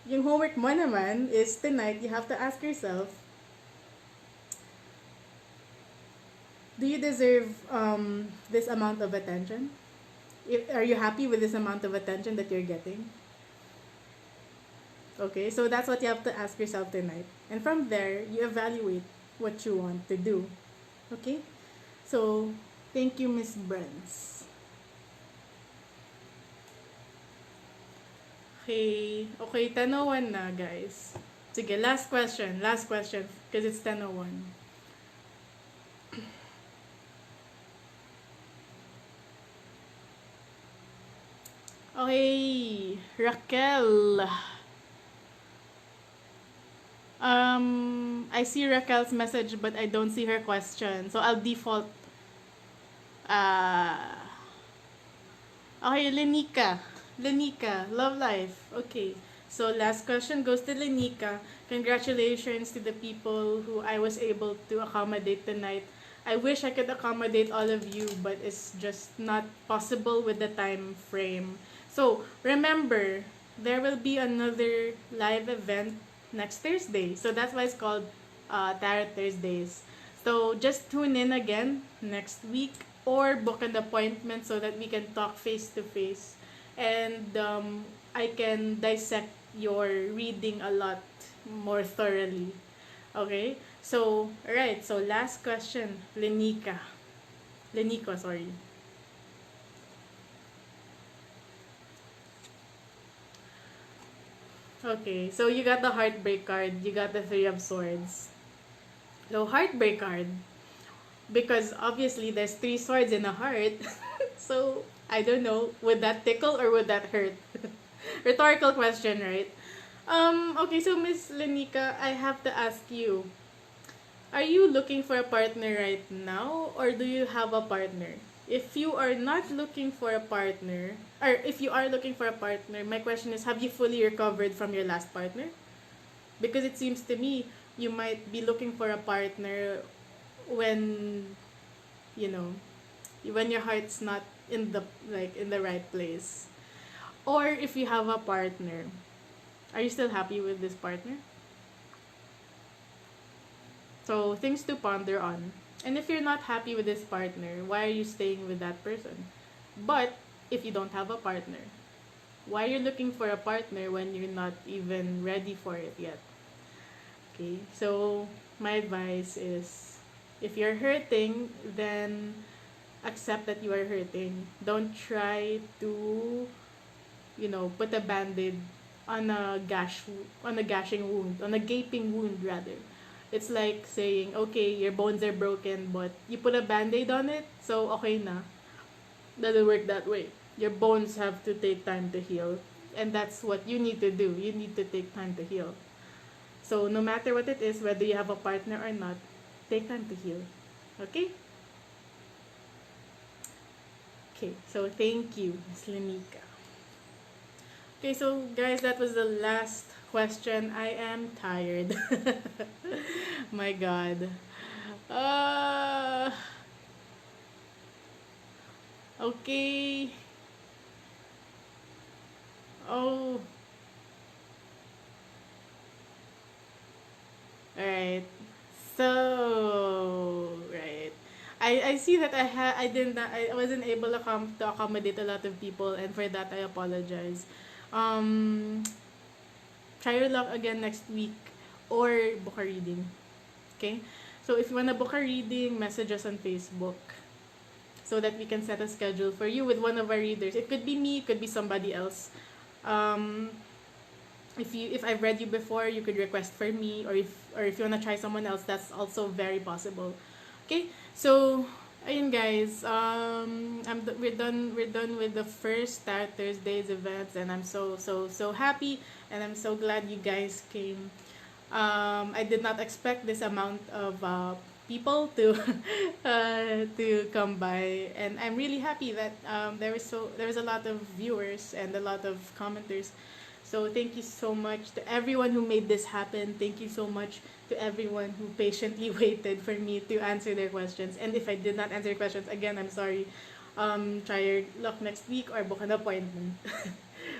A: yung homework mo naman is tonight, you have to ask yourself, do you deserve this amount of attention? Are you happy with this amount of attention that you're getting? Okay, so that's what you have to ask yourself tonight. And from there, you evaluate what you want to do. Okay? So, thank you, Miss Brands. Okay, okay, 10:01 na, guys. Sige, last question, because it's 10:01. Okay, Raquel. I see Raquel's message, but I don't see her question. So I'll default. Uh, okay, Lenika. Lenika, love life. Okay. So last question goes to Lenika. Congratulations to the people who I was able to accommodate tonight. I wish I could accommodate all of you, but it's just not possible with the time frame. So remember, there will be another live event next Thursday. So that's why it's called Tarot Thursdays. So just tune in again next week or book an appointment so that we can talk face to face. And I can dissect your reading a lot more thoroughly. Okay? So, alright. So, last question. Lenika. Leniko, sorry. Okay. So, you got the heartbreak card. You got the three of swords. So, heartbreak card. Because obviously, there's three swords in a heart. So, I don't know. Would that tickle or would that hurt? Rhetorical question, right? Okay, so Miss Lenika, I have to ask you, are you looking for a partner right now or do you have a partner? If you are not looking for a partner, or if you are looking for a partner, my question is, have you fully recovered from your last partner? Because it seems to me you might be looking for a partner when, you know, when your heart's not in the in the right place. Or if you have a partner, are you still happy with this partner? So, things to ponder on. And if you're not happy with this partner, why are you staying with that person? But if you don't have a partner, why are you looking for a partner when you're not even ready for it yet? Okay, so my advice is if you're hurting, then accept that you are hurting. Don't try to, put a band-aid on a on a gashing wound, on a gaping wound rather. It's like saying, okay, your bones are broken, but you put a band-aid on it, so okay na. Doesn't work that way. Your bones have to take time to heal. And that's what you need to do. You need to take time to heal. So no matter what it is, whether you have a partner or not, take time to heal. Okay? Okay, so thank you, Ms. Lenika. Okay, so guys, that was the last question. I am tired. My God. Uh, okay. Oh, alright. So, right. I see that I didn't I wasn't able to accommodate a lot of people, and for that I apologize. Um Try your luck again next week or book a reading. Okay? So if you wanna book a reading, message us on Facebook so that we can set a schedule for you with one of our readers. It could be me, it could be somebody else. Um, if I've read you before, you could request for me, or if you wanna try someone else, that's also very possible. Okay, so ayun guys, we're done with the first Start Thursdays events, and I'm so happy, and I'm so glad you guys came. I did not expect this amount of people to to come by, and I'm really happy that there was a lot of viewers and a lot of commenters. So thank you so much to everyone who made this happen. Thank you so much to everyone who patiently waited for me to answer their questions. And if I did not answer your questions, again, I'm sorry. Try your luck next week or book an appointment.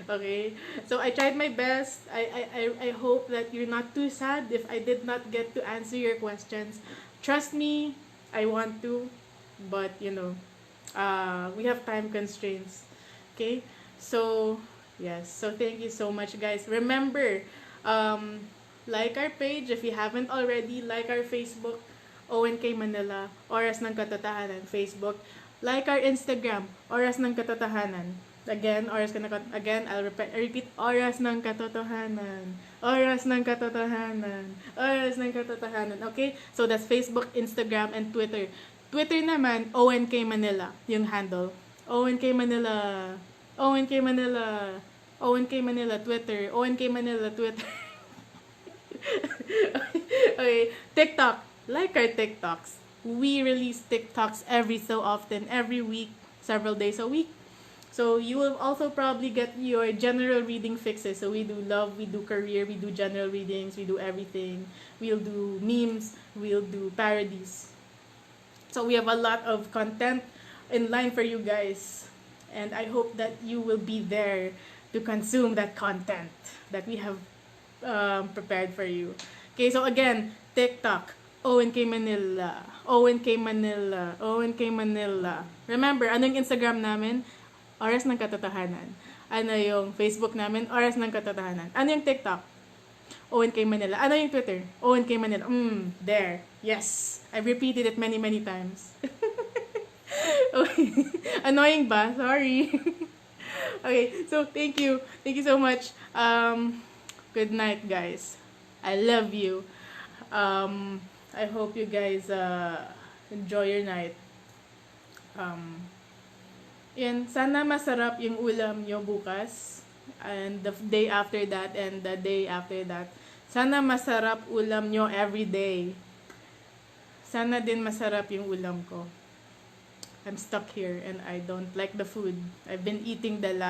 A: Okay? So I tried my best. I hope that you're not too sad if I did not get to answer your questions. Trust me, I want to, but we have time constraints. Okay? So, yes. So thank you so much, guys. Remember, Like our page if you haven't already. Like our Facebook, ONK Manila, Oras ng Katotohanan, Facebook. Like our Instagram, Oras ng Katotohanan. Again, I'll repeat, Oras ng Katotohanan. Oras ng Katotohanan. Oras ng Katotohanan. Okay? So that's Facebook, Instagram, and Twitter. Twitter naman, ONK Manila, yung handle. ONK Manila. ONK Manila. ONK Manila, Twitter. ONK Manila, Twitter. Okay, TikTok. Like our TikToks. We release TikToks every so often, every week, several days a week. So you will also probably get your general reading fixes. So we do love, we do career, we do general readings, we do everything. We'll do memes, we'll do parodies. So we have a lot of content in line for you guys. And I hope that you will be there to consume that content that we have prepared for you. Okay, so again, TikTok, ONK Manila, ONK Manila, ONK Manila. Remember, ano yung Instagram namin? Oras ng Katotohanan. Ano yung Facebook namin? Oras ng Katotohanan. Ano yung TikTok? ONK Manila. Ano yung Twitter? ONK Manila. There. Yes. I've repeated it many, many times. Okay. Annoying ba? Sorry. Okay, so thank you. Thank you so much. Good night, guys. I love you. I hope you guys enjoy your night. Yan, sana masarap yung ulam nyo bukas. And the day after that and the day after that. Sana masarap ulam nyo every day. Sana din masarap yung ulam ko. I'm stuck here and I don't like the food. I've been eating the last